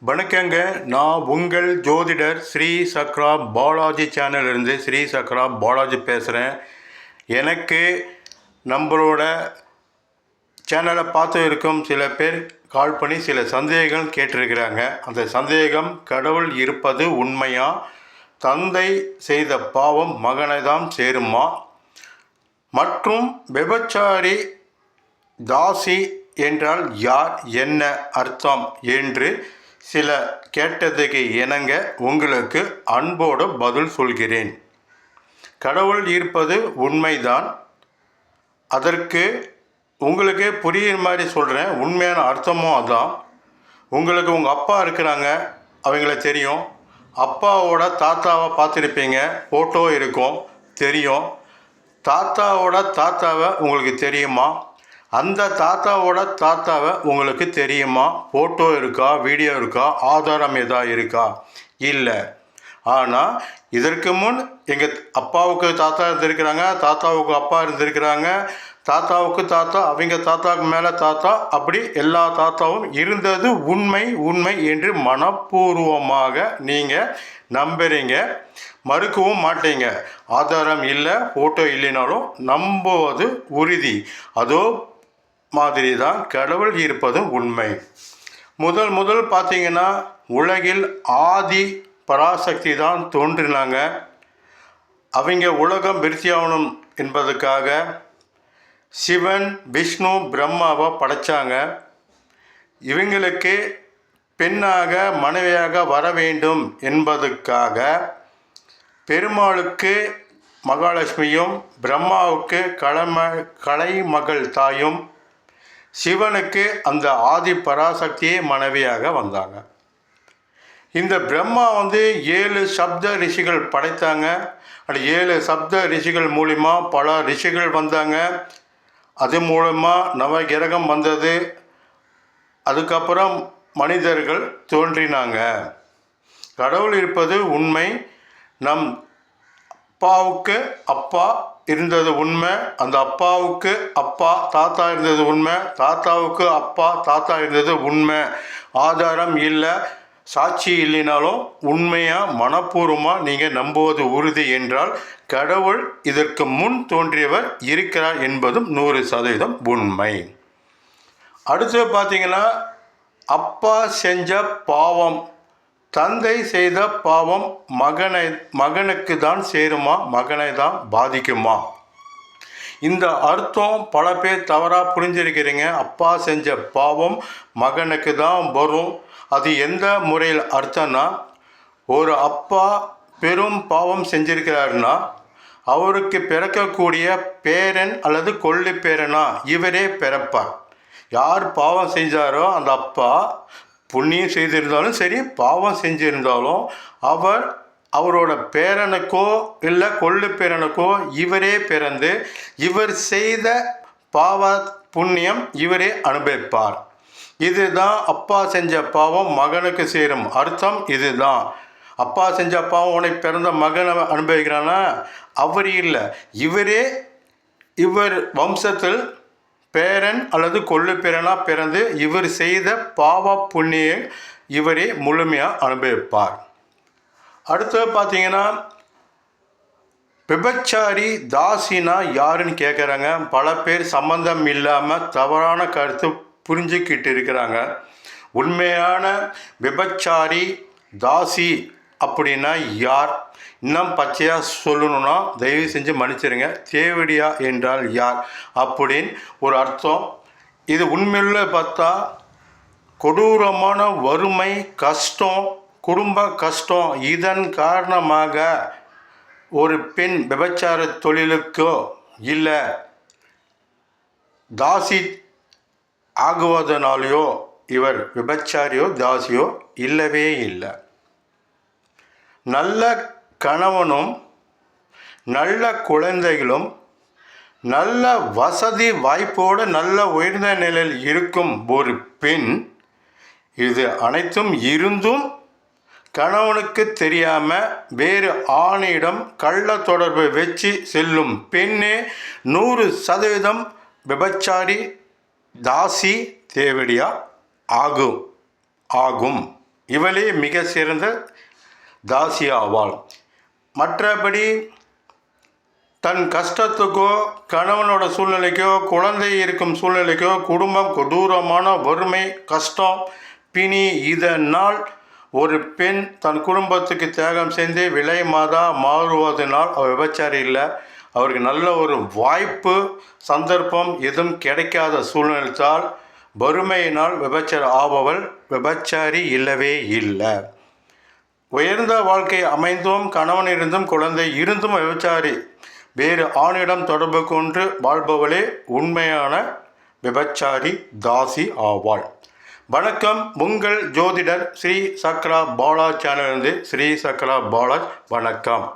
வணக்கங்க. நான் உங்கள் ஜோதிடர் ஸ்ரீ சக்ரா பாலாஜி சேனலிருந்து ஸ்ரீ சக்ரா பாலாஜி பேசுகிறேன். எனக்கு நம்மளோட சேனலை பார்த்து இருக்கும் சில பேர் கால் பண்ணி சில சந்தேகங்கள் கேட்டிருக்கிறாங்க. அந்த சந்தேகம், கடவுள் இருப்பது உண்மையா, தந்தை செய்த பாவம் மகனை தான் சேருமா, மற்றும் விபச்சாரி தாசி என்றால் யார், என்ன அர்த்தம் என்று சில கேட்டதுக்கு இணங்க உங்களுக்கு அன்போடு பதில் சொல்கிறேன். கடவுள் இருப்பது உண்மைதான். அதற்கு உங்களுக்கு புரியுற மாதிரி சொல்கிறேன். உண்மையான அர்த்தமும் அதான். உங்களுக்கு உங்கள் அப்பா இருக்கிறாங்க, அவங்கள தெரியும். அப்பாவோட தாத்தாவை பார்த்துருப்பீங்க, ஃபோட்டோ இருக்கும், தெரியும். தாத்தாவோட தாத்தாவை உங்களுக்கு தெரியுமா? அந்த தாத்தாவோட தாத்தாவை உங்களுக்கு தெரியுமா? ஃபோட்டோ இருக்கா, வீடியோ இருக்கா, ஆதாரம் எதாவது இருக்கா? இல்லை. ஆனால் இதற்கு முன் எங்கள் அப்பாவுக்கு தாத்தா இருந்திருக்கிறாங்க, தாத்தாவுக்கு அப்பா இருந்திருக்கிறாங்க, தாத்தாவுக்கு தாத்தா, அவங்க தாத்தாவுக்கு மேலே தாத்தா, அப்படி எல்லா தாத்தாவும் இருந்தது உண்மை என்று மனப்பூர்வமாக நீங்கள் நம்புறீங்க, மறுக்கவும் மாட்டீங்க. ஆதாரம் இல்லை, ஃபோட்டோ இல்லைனாலும் நம்புவது உறுதி. அதோ மாதிரி தான் கடவுள் இருப்பதும் உண்மை. முதல் பார்த்தீங்கன்னா, உலகில் ஆதி பராசக்தி தான் தோன்றினாங்க. அவங்க உலகம் விருத்தியாகணும் என்பதுக்காக சிவன், விஷ்ணு, பிரம்மாவை படைத்தாங்க. இவங்களுக்கு பெண்ணாக மனைவியாக வர வேண்டும் என்பதுக்காக பெருமாளுக்கு மகாலட்சுமியும், பிரம்மாவுக்கு கலைமகள் தாயும், சிவனுக்கு அந்த ஆதி பராசக்தியே மனைவியாக வந்தாங்க. இந்த பிரம்மா 7 சப்த ரிஷிகள் படைத்தாங்க. அது 7 சப்த ரிஷிகள் மூலிமா பல ரிஷிகள் வந்தாங்க. அது மூலமாக நவகிரகம் வந்தது. அதுக்கப்புறம் மனிதர்கள் தோன்றினாங்க. கடவுள் இருப்பது உண்மை. நம் அப்பாவுக்கு அப்பா இருந்தது உண்மை. அந்த அப்பாவுக்கு அப்பா தாத்தா இருந்தது உண்மை. தாத்தாவுக்கு அப்பா தாத்தா இருந்தது உண்மை. ஆதாரம் இல்லை, சாட்சி இல்லைனாலும் உண்மையாக மனப்பூர்வமாக நீங்கள் நம்புவது உறுதி என்றால் கடவுள் இதற்கு முன் தோன்றியவர் இருக்கிறார் என்பதும் 100% உண்மை. அடுத்து பார்த்தீங்கன்னா, அப்பா செஞ்ச பாவம், தந்தை செய்த பாவம் மகனுக்கு தான் சேருமா, மகனை தான் பாதிக்குமா? இந்த அர்த்தம் பல பேர் தவறாக புரிஞ்சிருக்கிறீங்க. அப்பா செஞ்ச பாவம் மகனுக்கு தான் வரும். அது எந்த முறையில் அர்த்தம்னா, ஒரு அப்பா பெரும் பாவம் செஞ்சிருக்கிறாருன்னா அவருக்கு பிறக்கக்கூடிய பேரன் அல்லது கொள்ளு பேரனா இவரே பிறப்பார். யார் பாவம் செஞ்சாரோ அந்த அப்பா, புண்ணியம் செய்திருந்தாலும் சரி, பாவம் செஞ்சிருந்தாலும் அவரோட பேரனுக்கோ இல்லை கொள்ளு பேரனுக்கோ இவரே பிறந்து இவர் செய்த பாவ புண்ணியம் இவரே அனுபவிப்பார். இதுதான் அப்பா செஞ்ச பாவம் மகனுக்கு சேரும் அர்த்தம். இதுதான் அப்பா செஞ்ச பாவம் உனக்கு பிறந்த மகனை அனுபவிக்கிறான்னா அவர் இல்லை, இவர் வம்சத்தில் பேரன் அல்லது கொள்ளு பேரனாக பிறந்து இவர் செய்த பாவ புண்ணியம் இவரே முழுமையாக அனுபவிப்பார். அடுத்து பார்த்தீங்கன்னா, விபச்சாரி தாசினா யாருன்னு கேட்குறாங்க. பல பேர் சம்பந்தம் இல்லாமல் தவறான கருத்து புரிஞ்சுக்கிட்டு இருக்கிறாங்க. உண்மையான விபச்சாரி தாசி அப்படின்னா யார்? இன்னும் பச்சையாக சொல்லணுன்னா தயவு செஞ்சு மன்னிச்சிருங்க. தேவடியா என்றால் யார் அப்படின்னு ஒரு அர்த்தம். இது உண்மையுள்ள பார்த்தா கொடூரமான வறுமை, கஷ்டம், குடும்ப கஷ்டம், இதன் காரணமாக ஒரு பெண் விபச்சார தொழிலுக்கோ இல்லை தாசி ஆகுவதனாலேயோ இவர் விபச்சாரியோ தாசியோ இல்லவே இல்லை. நல்ல கணவனும் நல்ல குழந்தைகளும் நல்ல வசதி வாய்ப்போடு நல்ல உயர்ந்த நிலையில் இருக்கும் ஒரு பெண், இது அனைத்தும் இருந்தும் கணவனுக்கு தெரியாமல் வேறு ஆணிடம் கள்ள தொடர்பு வச்சு செல்லும் பெண்ணே 100% விபச்சாரி தாசி தேவடியா ஆகும். இவளே மிக சிறந்த தாசி ஆவாள். மற்றபடி தன் கஷ்டத்துக்கோ கணவனோட சூழ்நிலைக்கோ குழந்தை இருக்கும் சூழ்நிலைக்கோ குடும்பம் கொடூரமான வறுமை கஷ்டம் பிணி இதனால் ஒரு பெண் தன் குடும்பத்துக்கு தியாகம் செஞ்சு விலை மாதா மாறுவதனால் அவர் விபச்சாரி இல்லை. அவருக்கு நல்ல ஒரு வாய்ப்பு சந்தர்ப்பம் எதுவும் கிடைக்காத சூழ்நிலைத்தால் வறுமையினால் விபச்சாரி ஆபவள் விபச்சாரி இல்லவே இல்லை. உயர்ந்த வாழ்க்கை அமைந்தும் கணவன் இருந்தும் குழந்தை இருந்தும் விபச்சாரி வேறு ஆணிடம் தொடர்பு கொண்டு வாழ்பவளே உண்மையான விபச்சாரி தாசி ஆவாள். வணக்கம், உங்கள் ஜோதிடர் ஸ்ரீ சக்ரா பாலாஜ் சேனலிருந்து ஸ்ரீ சக்ரா பாலாஜ். வணக்கம்.